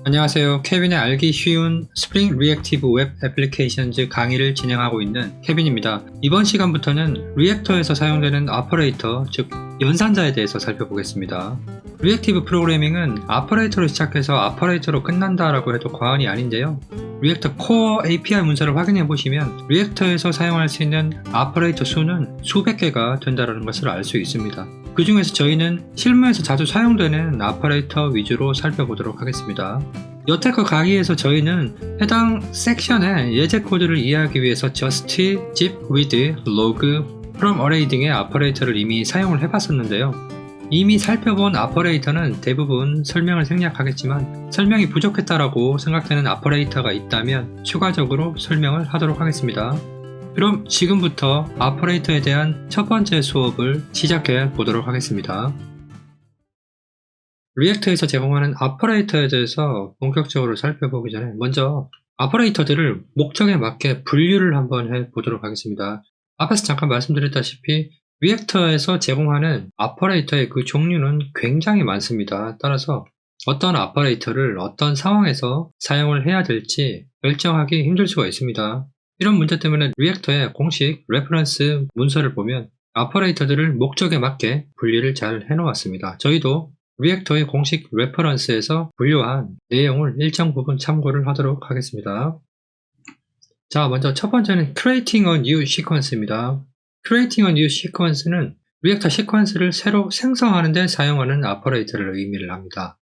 안녕하세요. 케빈의 알기 쉬운 스프링 리액티브 웹 애플리케이션즈 강의를 진행하고 있는 케빈입니다. 이번 시간부터는 리액터에서 사용되는 오퍼레이터, 즉 연산자에 대해서 살펴보겠습니다. 리액티브 프로그래밍은 오퍼레이터로 시작해서 오퍼레이터로 끝난다라고 해도 과언이 아닌데요. 리액터 코어 API 문서를 확인해 보시면 리액터에서 사용할 수 있는 오퍼레이터 수는 수백 개가 된다는 것을 알 수 있습니다. 그 중에서 저희는 실무에서 자주 사용되는 오퍼레이터 위주로 살펴보도록 하겠습니다. 여태껏 강의에서 저희는 해당 섹션의 예제 코드를 이해하기 위해서 just, zip, with, log, from array 등의 오퍼레이터를 이미 사용을 해봤었는데요. 이미 살펴본 오퍼레이터는 대부분 설명을 생략하겠지만 설명이 부족했다라고 생각되는 오퍼레이터가 있다면 추가적으로 설명을 하도록 하겠습니다. 그럼 지금부터 오퍼레이터에 대한 첫 번째 수업을 시작해 보도록 하겠습니다. 리액터에서 제공하는 오퍼레이터에 대해서 본격적으로 살펴보기 전에 먼저 오퍼레이터들을 목적에 맞게 분류를 한번 해 보도록 하겠습니다. 앞에서 잠깐 말씀드렸다시피 리액터에서 제공하는 오퍼레이터의 그 종류는 굉장히 많습니다. 따라서 어떤 오퍼레이터를 어떤 상황에서 사용을 해야 될지 결정하기 힘들 수가 있습니다. 이런 문제 때문에 리액터의 공식 레퍼런스 문서를 보면 오퍼레이터들을 목적에 맞게 분리를 잘 해놓았습니다. 저희도 리액터의 공식 레퍼런스에서 분류한 내용을 일정 부분 참고를 하도록 하겠습니다. 자, 먼저 첫 번째는 creating a new sequence입니다. creating a new sequence는 리액터 시퀀스를 새로 생성하는 데 사용하는 오퍼레이터를 의미를 합니다.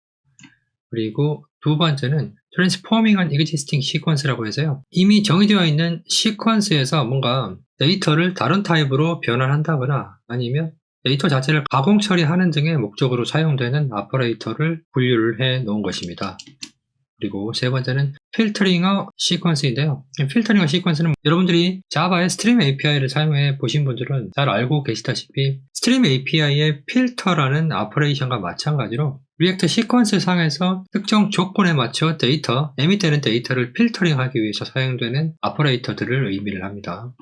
그리고 두 번째는 transforming an existing sequence라고 해서요. 이미 정의되어 있는 시퀀스에서 뭔가 데이터를 다른 타입으로 변환한다거나 아니면 데이터 자체를 가공 처리하는 등의 목적으로 사용되는 오퍼레이터를 분류를 해 놓은 것입니다. 그리고 세 번째는 filtering a sequence인데요. filtering a sequence는 여러분들이 자바의 스트림 API를 사용해 보신 분들은 잘 알고 계시다시피 스트림 API의 필터라는 오퍼레이션과 마찬가지로 리액터 시퀀스 상에서 특정 조건에 맞춰 에밋되는 데이터를 필터링하기 위해서 사용되는 오퍼레이터들을 의미를 합니다.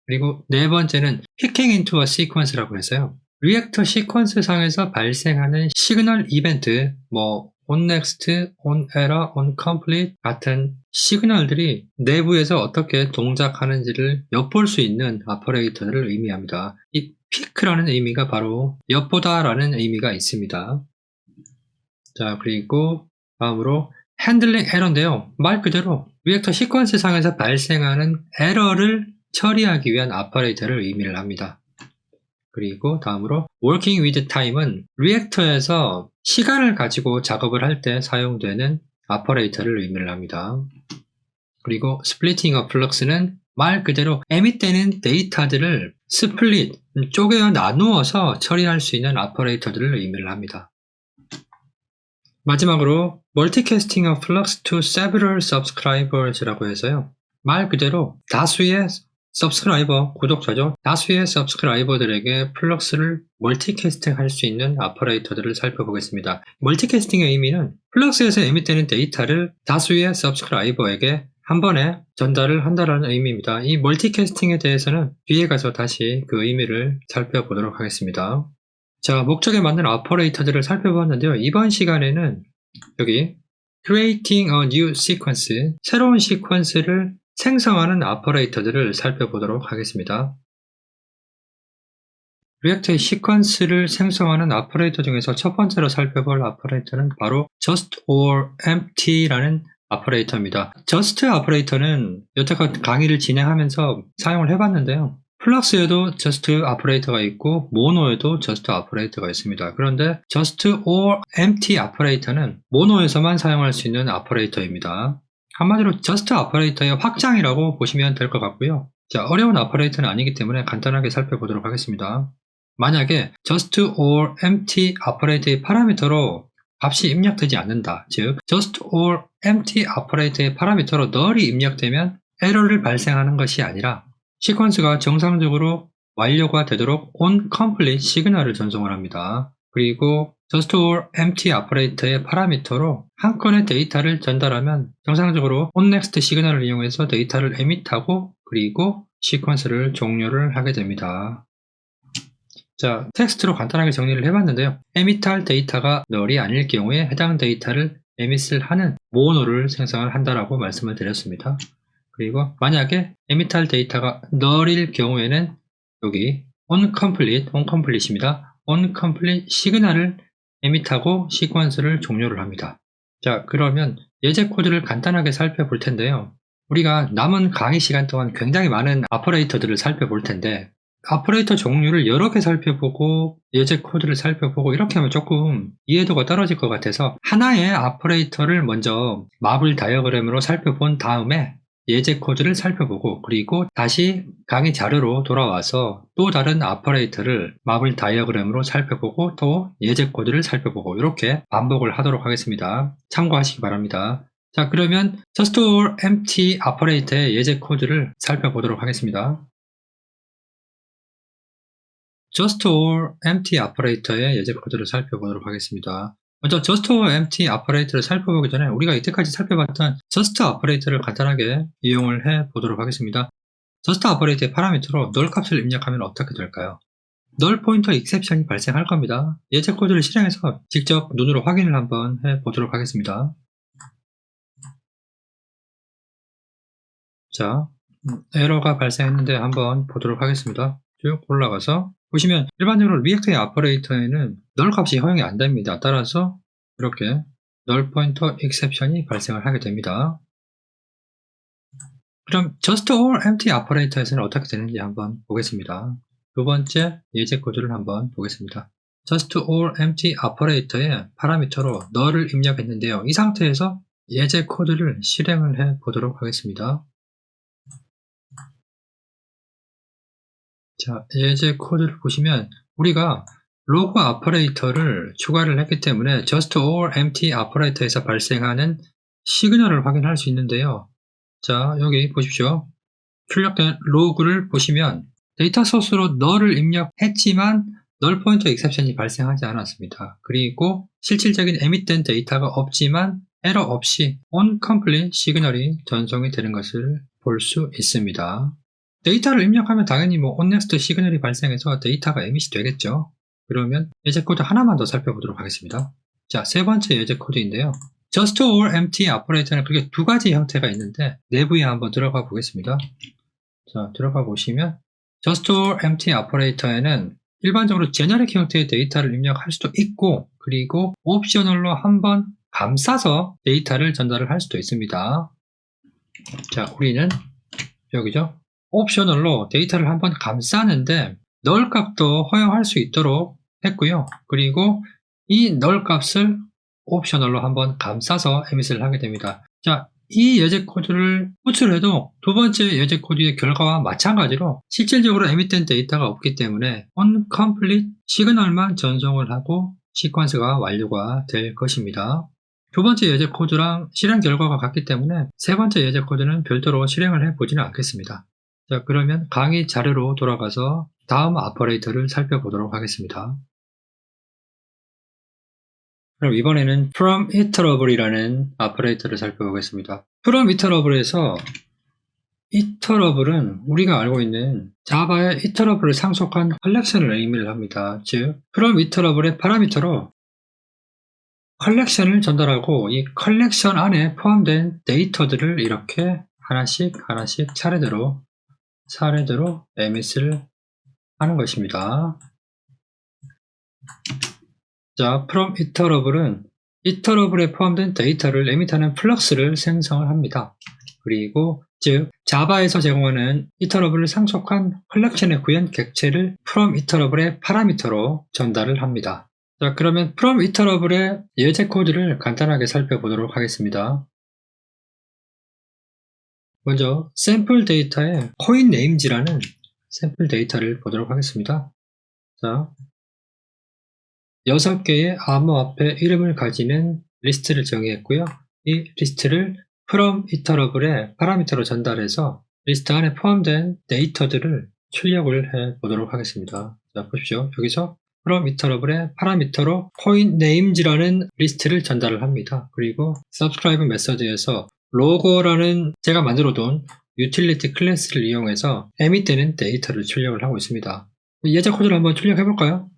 그리고 네 번째는 picking into a sequence라고 해서요. 리액터 시퀀스 상에서 발생하는 시그널 이벤트, on next, on error, on complete 같은 시그널들이 내부에서 어떻게 동작하는지를 엿볼 수 있는 오퍼레이터를 의미합니다. 이 pick라는 의미가 바로 엿보다라는 의미가 있습니다. 자, 그리고 다음으로 handling error인데요. 말 그대로 리액터 시퀀스 상에서 발생하는 에러를 처리하기 위한 오퍼레이터를 의미를 합니다. 그리고 다음으로 working with time은 리액터에서 시간을 가지고 작업을 할 때 사용되는 오퍼레이터를 의미를 합니다. 그리고 splitting a flux는 말 그대로 emit되는 데이터들을 split, 쪼개어 나누어서 처리할 수 있는 오퍼레이터들을 의미를 합니다. 마지막으로 multicasting a flux to several subscribers라고 해서요. 말 그대로 다수의 서브스크라이버, 구독자죠. 다수의 서브스크라이버들에게 플럭스를 멀티캐스팅 할 수 있는 오퍼레이터들을 살펴보겠습니다. 멀티캐스팅의 의미는 플럭스에서 에밋되는 데이터를 다수의 서브스크라이버에게 한 번에 전달을 한다는 의미입니다. 이 멀티캐스팅에 대해서는 뒤에 가서 다시 그 의미를 살펴보도록 하겠습니다. 자, 목적에 맞는 오퍼레이터들을 살펴봤는데요. 이번 시간에는 여기 creating a new sequence, 새로운 시퀀스를 생성하는 오퍼레이터들을 살펴보도록 하겠습니다. 리액터의 시퀀스를 생성하는 오퍼레이터 중에서 첫 번째로 살펴볼 오퍼레이터는 바로 just or empty라는 오퍼레이터입니다. just 오퍼레이터는 여태껏 강의를 진행하면서 사용을 해봤는데요. 플럭스에도 just 오퍼레이터가 있고 모노에도 just 오퍼레이터가 있습니다. 그런데 just or empty 오퍼레이터는 모노에서만 사용할 수 있는 오퍼레이터입니다. 한마디로 just 오퍼레이터의 확장이라고 보시면 될 것 같고요. 자, 어려운 오퍼레이터는 아니기 때문에 간단하게 살펴보도록 하겠습니다. 만약에 just or empty 오퍼레이터의 파라미터로 값이 입력되지 않는다. 즉, just or empty 오퍼레이터의 파라미터로 null이 입력되면 에러를 발생하는 것이 아니라 시퀀스가 정상적으로 완료가 되도록 on complete 시그널을 전송을 합니다. 그리고 just or empty 오퍼레이터의 파라미터로 한 건의 데이터를 전달하면 정상적으로 on next 시그널을 이용해서 데이터를 emit하고 그리고 시퀀스를 종료를 하게 됩니다. 자, 텍스트로 간단하게 정리를 해봤는데요. emit할 데이터가 null이 아닐 경우에 해당 데이터를 emit을 하는 모노를 생성을 한다라고 말씀을 드렸습니다. 그리고 만약에 emit할 데이터가 null일 경우에는 여기 oncomplete입니다. onComplete 시그널을 emit하고 시퀀스를 종료를 합니다. 자, 그러면 예제 코드를 간단하게 살펴볼 텐데요. 우리가 남은 강의 시간 동안 굉장히 많은 아퍼레이터들을 살펴볼 텐데 아퍼레이터 종류를 여러 개 살펴보고 예제 코드를 살펴보고 이렇게 하면 조금 이해도가 떨어질 것 같아서 하나의 아퍼레이터를 먼저 마블 다이어그램으로 살펴본 다음에 예제 코드를 살펴보고 그리고 다시 강의 자료로 돌아와서 또 다른 아퍼레이터를 마블 다이어그램으로 살펴보고 또 예제 코드를 살펴보고 이렇게 반복을 하도록 하겠습니다. 참고하시기 바랍니다. 자, 그러면 just or empty 아퍼레이터의 예제 코드를 살펴보도록 하겠습니다. just or empty 아퍼레이터의 예제 코드를 살펴보도록 하겠습니다. 먼저 just or empty 아퍼레이터를 살펴보기 전에 우리가 이때까지 살펴봤던 just 아퍼레이터를 간단하게 이용을 해 보도록 하겠습니다. just 아퍼레이터의 파라미터로 null 값을 입력하면 어떻게 될까요? null 포인터 exception이 발생할 겁니다. 예제 코드를 실행해서 직접 눈으로 확인을 한번 해 보도록 하겠습니다. 자, 에러가 발생했는데 한번 보도록 하겠습니다. 쭉 올라가서 보시면 일반적으로 리액터의 아퍼레이터에는 null 값이 허용이 안 됩니다. 따라서 이렇게 null pointer exception이 발생을 하게 됩니다. 그럼 just or empty 아퍼레이터에서는 어떻게 되는지 한번 보겠습니다. 두 번째 예제 코드를 한번 보겠습니다. just or empty 아퍼레이터의 파라미터로 null을 입력했는데요. 이 상태에서 예제 코드를 실행을 해 보도록 하겠습니다. 자, 예제 코드를 보시면 우리가 로그 아퍼레이터를 추가를 했기 때문에 just or empty 아퍼레이터에서 발생하는 시그널을 확인할 수 있는데요. 자, 여기 보십시오. 출력된 로그를 보시면 데이터 소스로 null을 입력했지만 null pointer exception이 발생하지 않았습니다. 그리고 실질적인 emit된 데이터가 없지만 에러 없이 onComplete 시그널이 전송이 되는 것을 볼 수 있습니다. 데이터를 입력하면 당연히 onNext 시그널이 발생해서 데이터가 emit이 되겠죠. 그러면 예제 코드 하나만 더 살펴보도록 하겠습니다. 자, 세 번째 예제 코드인데요. just or empty 아퍼레이터는 그게 두 가지 형태가 있는데 내부에 한번 들어가 보겠습니다. 자, 들어가 보시면 just or empty 아퍼레이터에는 일반적으로 제너릭 형태의 데이터를 입력할 수도 있고 그리고 옵셔널로 한번 감싸서 데이터를 전달을 할 수도 있습니다. 자, 우리는 여기죠. 옵셔널로 데이터를 한번 감싸는데 null 값도 허용할 수 있도록 했고요. 그리고 이 null 값을 옵셔널로 한번 감싸서 emit을 하게 됩니다. 자, 이 예제 코드를 호출해도 두 번째 예제 코드의 결과와 마찬가지로 실질적으로 emit된 데이터가 없기 때문에 onComplete 시그널만 전송을 하고 시퀀스가 완료가 될 것입니다. 두 번째 예제 코드랑 실행 결과가 같기 때문에 세 번째 예제 코드는 별도로 실행을 해보지는 않겠습니다. 자, 그러면 강의 자료로 돌아가서 다음 아퍼레이터를 살펴보도록 하겠습니다. 그럼 이번에는 from iterable이라는 아퍼레이터를 살펴보겠습니다. from iterable에서 iterable은 우리가 알고 있는 자바의 iterable을 상속한 컬렉션을 의미를 합니다. 즉, from iterable의 파라미터로 컬렉션을 전달하고 이 컬렉션 안에 포함된 데이터들을 이렇게 하나씩 차례대로 emit을 하는 것입니다. 자, from iterable은 iterable에 포함된 데이터를 emit하는 플럭스를 생성을 합니다. 그리고 즉 자바에서 제공하는 iterable을 상속한 컬렉션의 구현 객체를 from iterable의 파라미터로 전달을 합니다. 자, 그러면 from iterable의 예제 코드를 간단하게 살펴보도록 하겠습니다. 먼저 샘플 데이터의 coin names라는 샘플 데이터를 보도록 하겠습니다. 자, 6개의 암호화폐 이름을 가지는 리스트를 정의했고요. 이 리스트를 from iterable의 파라미터로 전달해서 리스트 안에 포함된 데이터들을 출력을 해 보도록 하겠습니다. 자, 보십시오. 여기서 from iterable의 파라미터로 coin names라는 리스트를 전달을 합니다. 그리고 subscribe 메서드에서 로고라는 제가 만들어둔 유틸리티 클래스를 이용해서 emit되는 데이터를 출력을 하고 있습니다. 예제 코드를 한번 출력해 볼까요?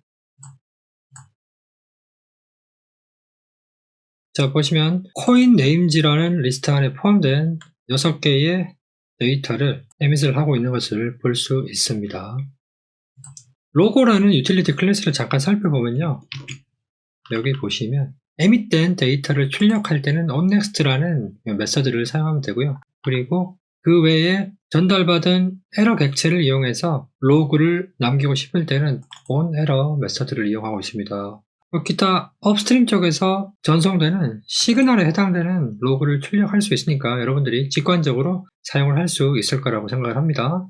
자, 보시면 코인 네임즈라는 리스트 안에 포함된 6개의 데이터를 에밋을 하고 있는 것을 볼 수 있습니다. 로고라는 유틸리티 클래스를 잠깐 살펴보면요. 여기 보시면 에밋된 데이터를 출력할 때는 onNext라는 메서드를 사용하면 되고요. 그리고 그 외에 전달받은 에러 객체를 이용해서 로그를 남기고 싶을 때는 onError 메서드를 이용하고 있습니다. 기타 업스트림 쪽에서 전송되는 시그널에 해당되는 로그를 출력할 수 있으니까 여러분들이 직관적으로 사용을 할 수 있을 거라고 생각을 합니다.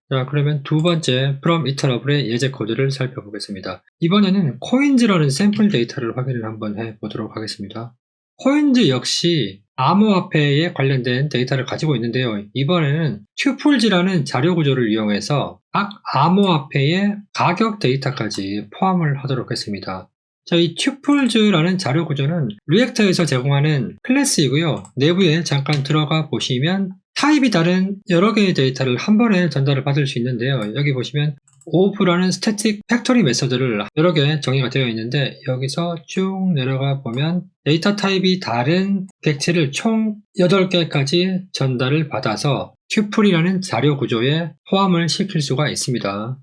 자, 그러면 두 번째 from iterable의 예제 코드를 살펴보겠습니다. 이번에는 코인즈라는 샘플 데이터를 확인을 한번 해보도록 하겠습니다. 코인즈 역시 암호화폐에 관련된 데이터를 가지고 있는데요. 이번에는 튜플즈라는 자료 구조를 이용해서 각 암호화폐의 가격 데이터까지 포함을 하도록 했습니다. 자, 이 튜플즈라는 자료 구조는 리액터에서 제공하는 클래스이고요. 내부에 잠깐 들어가 보시면 타입이 다른 여러 개의 데이터를 한 번에 전달을 받을 수 있는데요. 여기 보시면 OOF라는 스태틱 팩토리 메서드를 여러 개 정의가 되어 있는데 여기서 쭉 내려가 보면 데이터 타입이 다른 객체를 총 8개까지 전달을 받아서 튜플이라는 자료 구조에 포함을 시킬 수가 있습니다.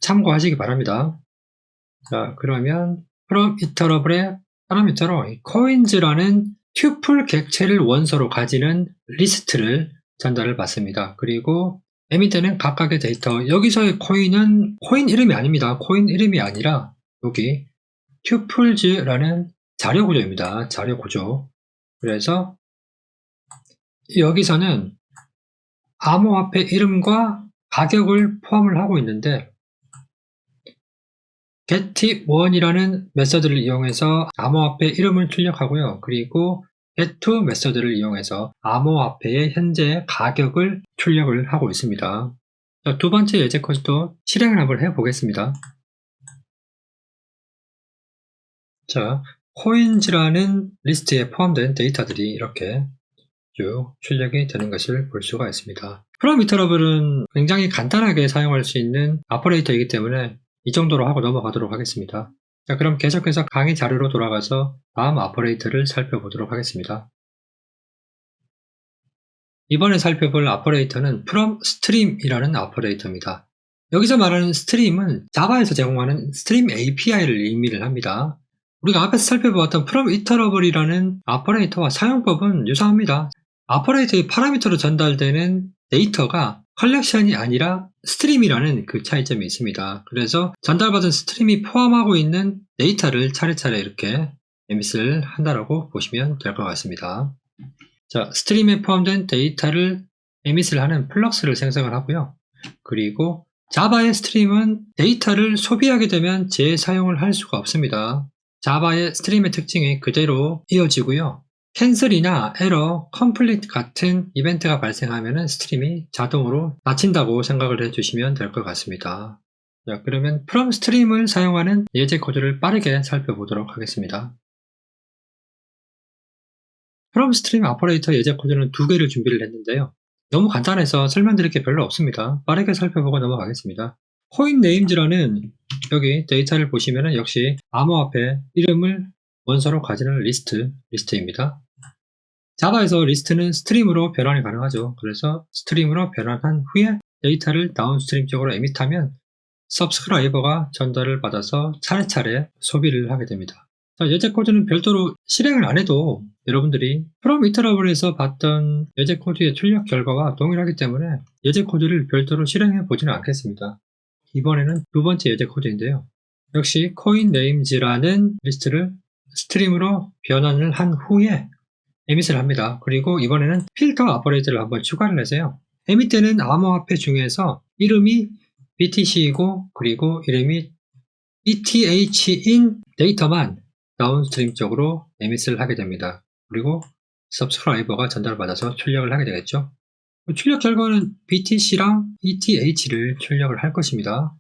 참고하시기 바랍니다. 자, 그러면 from iterable의 파라미터로 coins라는 튜플 객체를 원소로 가지는 리스트를 전달을 받습니다. 그리고 에밋되는 각각의 데이터, 여기서의 코인은 코인 이름이 아닙니다. 코인 이름이 아니라 여기 튜플즈라는 자료 구조입니다. 자료 구조. 그래서 여기서는 암호화폐 이름과 가격을 포함을 하고 있는데 get1이라는 메서드를 이용해서 암호화폐 이름을 출력하고요. 그리고 get2 메서드를 이용해서 암호화폐의 현재 가격을 출력을 하고 있습니다. 자, 두 번째 예제 코드도 실행을 한번 해보겠습니다. 자, 코인즈라는 리스트에 포함된 데이터들이 이렇게 쭉 출력이 되는 것을 볼 수가 있습니다. from iterable은 굉장히 간단하게 사용할 수 있는 오퍼레이터이기 때문에 이 정도로 하고 넘어가도록 하겠습니다. 자, 그럼 계속해서 강의 자료로 돌아가서 다음 오퍼레이터를 살펴보도록 하겠습니다. 이번에 살펴볼 오퍼레이터는 from stream이라는 오퍼레이터입니다. 여기서 말하는 스트림은 자바에서 제공하는 스트림 API를 의미를 합니다. 우리가 앞에서 살펴보았던 from iterable이라는 오퍼레이터와 사용법은 유사합니다. 오퍼레이터의 파라미터로 전달되는 데이터가 컬렉션이 아니라 스트림이라는 그 차이점이 있습니다. 그래서 전달받은 스트림이 포함하고 있는 데이터를 차례차례 이렇게 에밋을 한다라고 보시면 될 것 같습니다. 자, 스트림에 포함된 데이터를 에밋을 하는 플럭스를 생성을 하고요. 그리고 자바의 스트림은 데이터를 소비하게 되면 재사용을 할 수가 없습니다. 자바의 스트림의 특징이 그대로 이어지고요. 캔슬이나 에러, 컴플리트 같은 이벤트가 발생하면 스트림이 자동으로 닫힌다고 생각을 해주시면 될 것 같습니다. 자, 그러면 from 스트림을 사용하는 예제 코드를 빠르게 살펴보도록 하겠습니다. from 스트림 오퍼레이터 예제 코드는 두 개를 준비를 했는데요. 너무 간단해서 설명드릴 게 별로 없습니다. 빠르게 살펴보고 넘어가겠습니다. 코인 네임즈라는 여기 데이터를 보시면 역시 암호화폐 이름을 원소로 가지는 리스트입니다. 자바에서 리스트는 스트림으로 변환이 가능하죠. 그래서 스트림으로 변환한 후에 데이터를 다운스트림 쪽으로 에밋하면 서브스크라이버가 전달을 받아서 차례차례 소비를 하게 됩니다. 자, 예제 코드는 별도로 실행을 안 해도 여러분들이 from iterable에서 봤던 예제 코드의 출력 결과와 동일하기 때문에 예제 코드를 별도로 실행해 보지는 않겠습니다. 이번에는 두 번째 예제 코드인데요. 역시 coin names라는 리스트를 스트림으로 변환을 한 후에 에밋을 합니다. 그리고 이번에는 필터 오퍼레이터를 한번 추가를 해서요. 에밋 때는 암호화폐 중에서 이름이 BTC이고 그리고 이름이 ETH인 데이터만 다운스트림 쪽으로 에밋을 하게 됩니다. 그리고 서브스크라이버가 전달받아서 출력을 하게 되겠죠. 출력 결과는 BTC랑 ETH를 출력을 할 것입니다.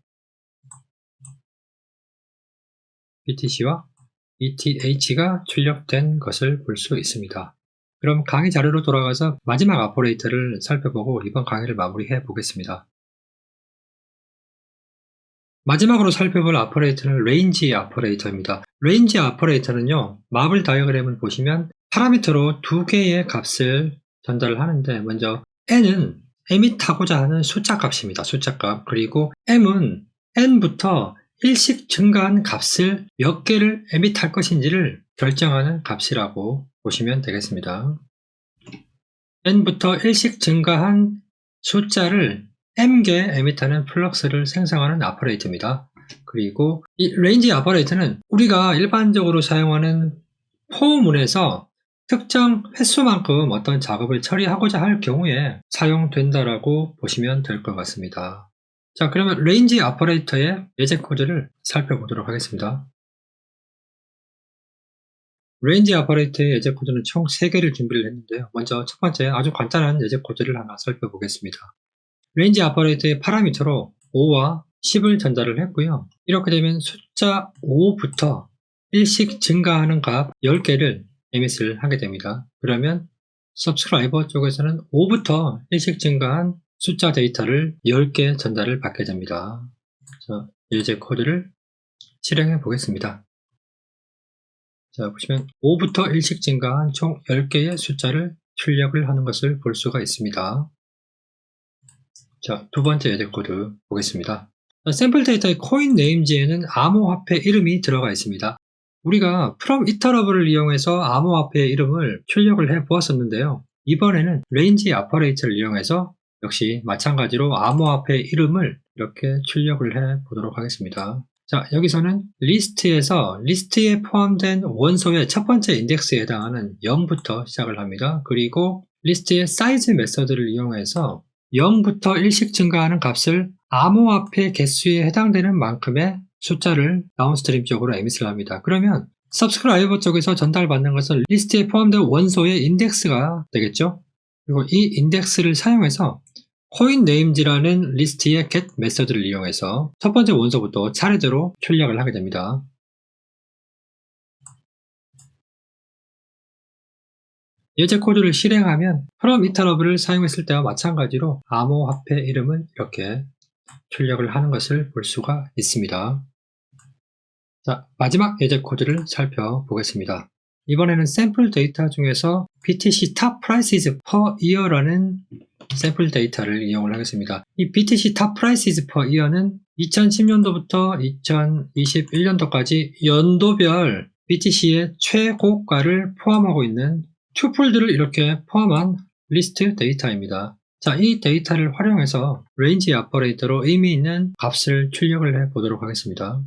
BTC와 ETH가 출력된 것을 볼 수 있습니다. 그럼 강의 자료로 돌아가서 마지막 오퍼레이터를 살펴보고 이번 강의를 마무리해 보겠습니다. 마지막으로 살펴볼 아퍼레이터는 레인지 아퍼레이터입니다. 레인지 아퍼레이터는요, 마블 다이어그램을 보시면 파라미터로 두 개의 값을 전달을 하는데, 먼저 n은 에밋하고자 하는 숫자 값입니다. 숫자 값. 그리고 m은 n부터 일씩 증가한 값을 몇 개를 에밋할 것인지를 결정하는 값이라고 보시면 되겠습니다. n부터 일씩 증가한 숫자를 m개 에밋하는 플럭스를 생성하는 아퍼레이터입니다. 그리고 이 레인지 아퍼레이터는 우리가 일반적으로 사용하는 포문에서 특정 횟수만큼 어떤 작업을 처리하고자 할 경우에 사용된다라고 보시면 될 것 같습니다. 자, 그러면 레인지 아퍼레이터의 예제 코드를 살펴보도록 하겠습니다. 레인지 아퍼레이터의 예제 코드는 총 3개를 준비를 했는데요. 먼저 첫 번째 아주 간단한 예제 코드를 하나 살펴보겠습니다. 레인지 아퍼레이터의 파라미터로 5와 10을 전달을 했고요. 이렇게 되면 숫자 5부터 일씩 증가하는 값 10개를 에밋을 하게 됩니다. 그러면 서브스크라이버 쪽에서는 5부터 일씩 증가한 숫자 데이터를 10개 전달을 받게 됩니다. 자, 예제 코드를 실행해 보겠습니다. 자, 보시면 5부터 일씩 증가한 총 10개의 숫자를 출력을 하는 것을 볼 수가 있습니다. 자, 두 번째 예제 코드 보겠습니다. 샘플 데이터의 코인 네임지에는 암호화폐 이름이 들어가 있습니다. 우리가 from iterable을 이용해서 암호화폐의 이름을 출력을 해 보았었는데요. 이번에는 레인지 아퍼레이터를 이용해서 역시 마찬가지로 암호화폐 이름을 이렇게 출력을 해 보도록 하겠습니다. 자, 여기서는 리스트에서 리스트에 포함된 원소의 첫 번째 인덱스에 해당하는 0부터 시작을 합니다. 그리고 리스트의 사이즈 메서드를 이용해서 0부터 일씩 증가하는 값을 암호화폐 개수에 해당되는 만큼의 숫자를 다운스트림 쪽으로 에밋을 합니다. 그러면 서브스크라이버 쪽에서 전달받는 것은 리스트에 포함된 원소의 인덱스가 되겠죠. 그리고 이 인덱스를 사용해서 coinNames라는 리스트의 get 메서드를 이용해서 첫 번째 원소부터 차례대로 출력을 하게 됩니다. 예제 코드를 실행하면 from iterable을 사용했을 때와 마찬가지로 암호화폐 이름을 이렇게 출력을 하는 것을 볼 수가 있습니다. 자, 마지막 예제 코드를 살펴보겠습니다. 이번에는 샘플 데이터 중에서 BTC Top Prices per Year라는 샘플 데이터를 이용을 하겠습니다. 이 BTC Top Prices per Year는 2010년도부터 2021년도까지 연도별 BTC의 최고가를 포함하고 있는 튜플들을 이렇게 포함한 리스트 데이터입니다. 자, 이 데이터를 활용해서 레인지 아퍼레이터로 의미 있는 값을 출력을 해 보도록 하겠습니다.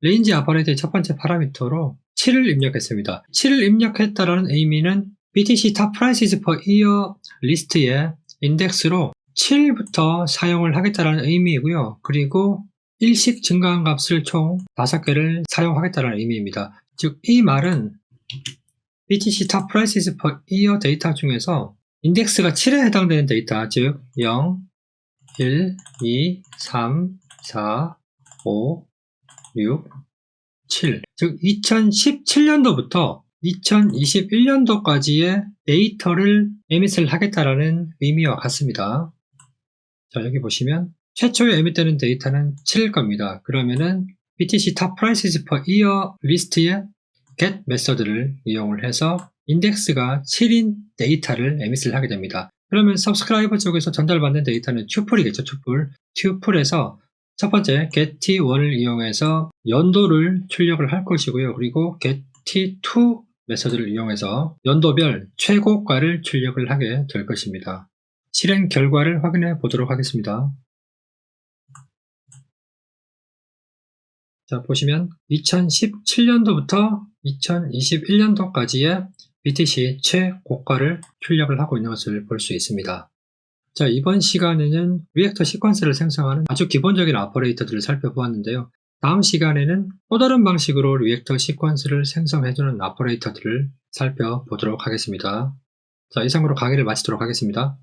레인지 아퍼레이터의 첫 번째 파라미터로 7을 입력했습니다. 7을 입력했다라는 의미는 BTC Top Prices per Year 리스트의 인덱스로 7부터 사용을 하겠다는 의미이고요. 그리고 일씩 증가한 값을 총 5개를 사용하겠다는 의미입니다. 즉, 이 말은 BTC Top Prices per Year 데이터 중에서 인덱스가 7에 해당되는 데이터, 즉 0, 1, 2, 3, 4, 5, 6, 7, 즉 2017년도부터 2021년도까지의 데이터를 에밋을 하겠다라는 의미와 같습니다. 자, 여기 보시면 최초에 에밋되는 데이터는 7일 겁니다. 그러면은 BTC Top Prices per Year 리스트의 get 메서드를 이용을 해서 인덱스가 7인 데이터를 에밋을 하게 됩니다. 그러면 서브스크라이버 쪽에서 전달받는 데이터는 튜플이겠죠. 튜플에서 첫 번째 getT1을 이용해서 연도를 출력을 할 것이고요. 그리고 getT2 메서드를 이용해서 연도별 최고가를 출력을 하게 될 것입니다. 실행 결과를 확인해 보도록 하겠습니다. 자, 보시면 2017년도부터 2021년도까지의 BTC 최고가를 출력을 하고 있는 것을 볼 수 있습니다. 자, 이번 시간에는 리액터 시퀀스를 생성하는 아주 기본적인 오퍼레이터들을 살펴보았는데요. 다음 시간에는 또 다른 방식으로 리액터 시퀀스를 생성해주는 오퍼레이터들을 살펴보도록 하겠습니다. 자, 이상으로 강의를 마치도록 하겠습니다.